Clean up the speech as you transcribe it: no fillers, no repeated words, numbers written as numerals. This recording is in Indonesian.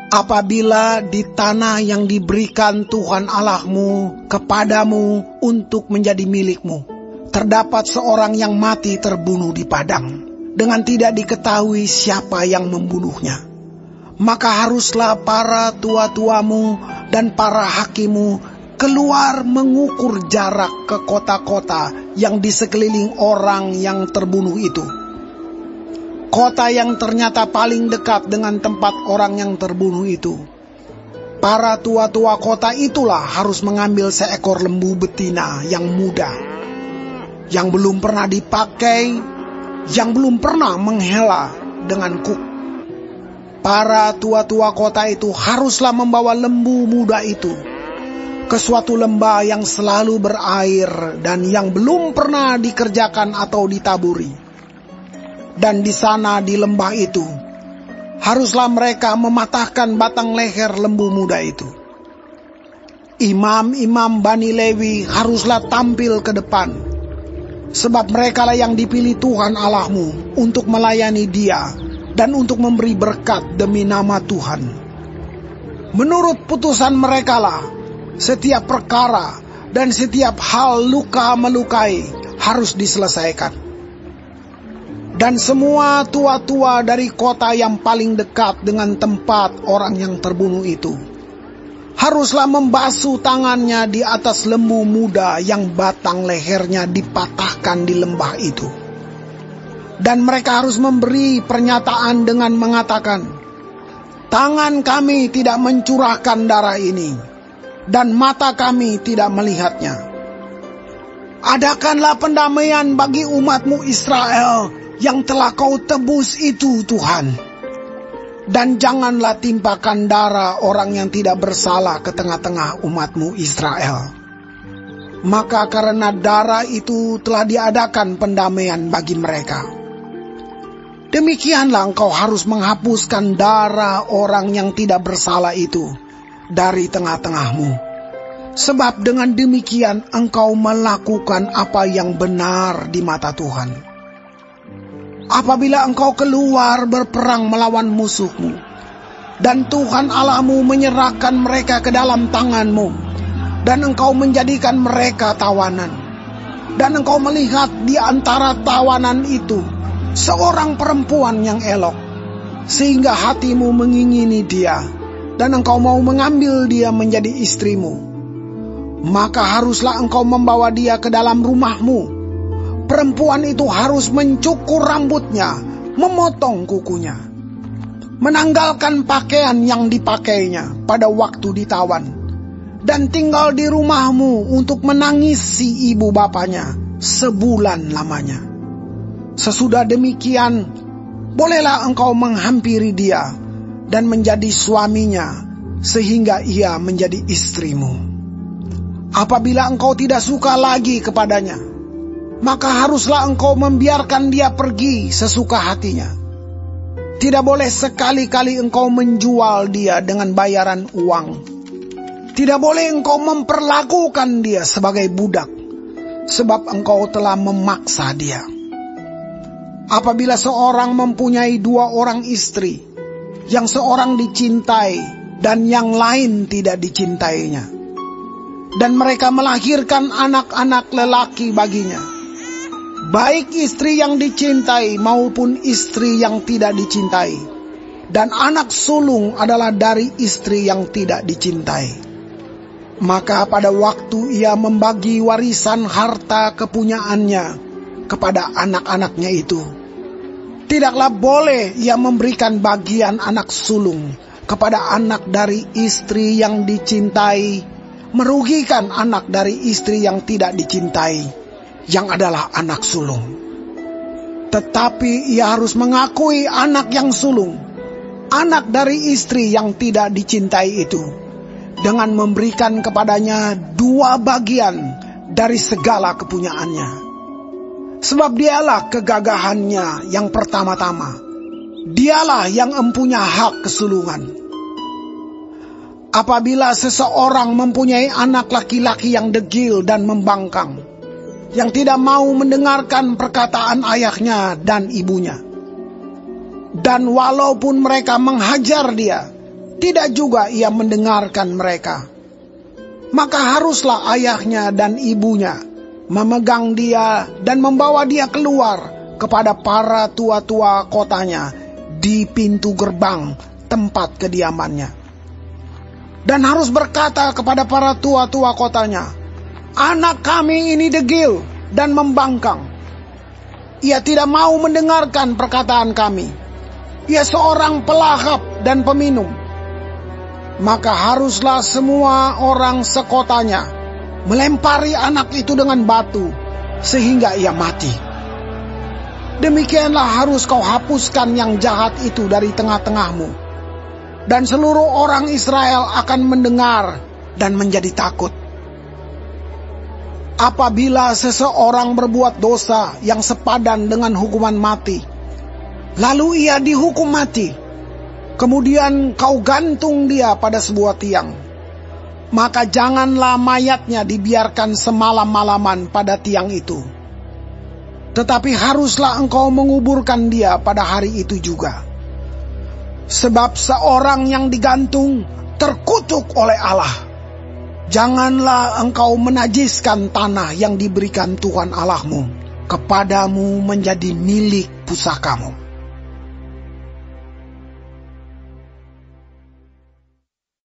Apabila di tanah yang diberikan Tuhan Allahmu kepadamu untuk menjadi milikmu, terdapat seorang yang mati terbunuh di padang, dengan tidak diketahui siapa yang membunuhnya, maka haruslah para tua-tuamu dan para hakimu keluar mengukur jarak ke kota-kota yang di sekeliling orang yang terbunuh itu. Kota yang ternyata paling dekat dengan tempat orang yang terbunuh itu. Para tua-tua kota itulah harus mengambil seekor lembu betina yang muda, yang belum pernah dipakai, yang belum pernah menghela dengan kuk. Para tua-tua kota itu haruslah membawa lembu muda itu ke suatu lembah yang selalu berair dan yang belum pernah dikerjakan atau ditaburi. Dan di sana di lembah itu, haruslah mereka mematahkan batang leher lembu muda itu. Imam-imam Bani Lewi haruslah tampil ke depan, sebab merekalah yang dipilih Tuhan Allahmu untuk melayani Dia dan untuk memberi berkat demi nama Tuhan. Menurut putusan merekalah, setiap perkara dan setiap hal luka melukai harus diselesaikan. Dan semua tua-tua dari kota yang paling dekat dengan tempat orang yang terbunuh itu haruslah membasuh tangannya di atas lembu muda yang batang lehernya dipatahkan di lembah itu. Dan mereka harus memberi pernyataan dengan mengatakan, tangan kami tidak mencurahkan darah ini, dan mata kami tidak melihatnya. Adakanlah pendamaian bagi umatmu Israel yang telah kau tebus itu, Tuhan. Dan janganlah timpakan darah orang yang tidak bersalah ke tengah-tengah umatmu Israel. Maka karena darah itu telah diadakan pendamaian bagi mereka. Demikianlah engkau harus menghapuskan darah orang yang tidak bersalah itu dari tengah-tengahmu. Sebab dengan demikian engkau melakukan apa yang benar di mata Tuhan. Apabila engkau keluar berperang melawan musuhmu, dan Tuhan Allahmu menyerahkan mereka ke dalam tanganmu, dan engkau menjadikan mereka tawanan, dan engkau melihat di antara tawanan itu seorang perempuan yang elok, sehingga hatimu mengingini dia, dan engkau mau mengambil dia menjadi istrimu, maka haruslah engkau membawa dia ke dalam rumahmu. Perempuan itu harus mencukur rambutnya, memotong kukunya, menanggalkan pakaian yang dipakainya pada waktu ditawan, dan tinggal di rumahmu untuk menangisi ibu bapanya sebulan lamanya. Sesudah demikian, bolehlah engkau menghampiri dia dan menjadi suaminya, sehingga ia menjadi istrimu. Apabila engkau tidak suka lagi kepadanya, maka haruslah engkau membiarkan dia pergi sesuka hatinya. Tidak boleh sekali-kali engkau menjual dia dengan bayaran uang. Tidak boleh engkau memperlakukan dia sebagai budak, sebab engkau telah memaksa dia. Apabila seorang mempunyai 2 orang istri, yang seorang dicintai dan yang lain tidak dicintainya, dan mereka melahirkan anak-anak lelaki baginya, baik istri yang dicintai maupun istri yang tidak dicintai, dan anak sulung adalah dari istri yang tidak dicintai, maka pada waktu ia membagi warisan harta kepunyaannya kepada anak-anaknya itu, tidaklah boleh ia memberikan bagian anak sulung kepada anak dari istri yang dicintai, merugikan anak dari istri yang tidak dicintai, yang adalah anak sulung. Tetapi ia harus mengakui anak yang sulung, anak dari istri yang tidak dicintai itu, dengan memberikan kepadanya 2 bagian dari segala kepunyaannya. Sebab dialah kegagahannya yang pertama-tama, dialah yang empunya hak kesulungan. Apabila seseorang mempunyai anak laki-laki yang degil dan membangkang, yang tidak mau mendengarkan perkataan ayahnya dan ibunya, dan walaupun mereka menghajar dia, tidak juga ia mendengarkan mereka. Maka haruslah ayahnya dan ibunya memegang dia dan membawa dia keluar kepada para tua-tua kotanya di pintu gerbang tempat kediamannya. Dan harus berkata kepada para tua-tua kotanya, "Anak kami ini degil dan membangkang. Ia tidak mau mendengarkan perkataan kami. Ia seorang pelahap dan peminum." Maka haruslah semua orang sekotanya melempari anak itu dengan batu sehingga ia mati. Demikianlah harus kau hapuskan yang jahat itu dari tengah-tengahmu. Dan seluruh orang Israel akan mendengar dan menjadi takut. Apabila seseorang berbuat dosa yang sepadan dengan hukuman mati, lalu ia dihukum mati, kemudian kau gantung dia pada sebuah tiang, maka janganlah mayatnya dibiarkan semalam-malaman pada tiang itu. Tetapi haruslah engkau menguburkan dia pada hari itu juga. Sebab seorang yang digantung terkutuk oleh Allah. Janganlah engkau menajiskan tanah yang diberikan Tuhan Allahmu kepadamu menjadi milik pusakamu.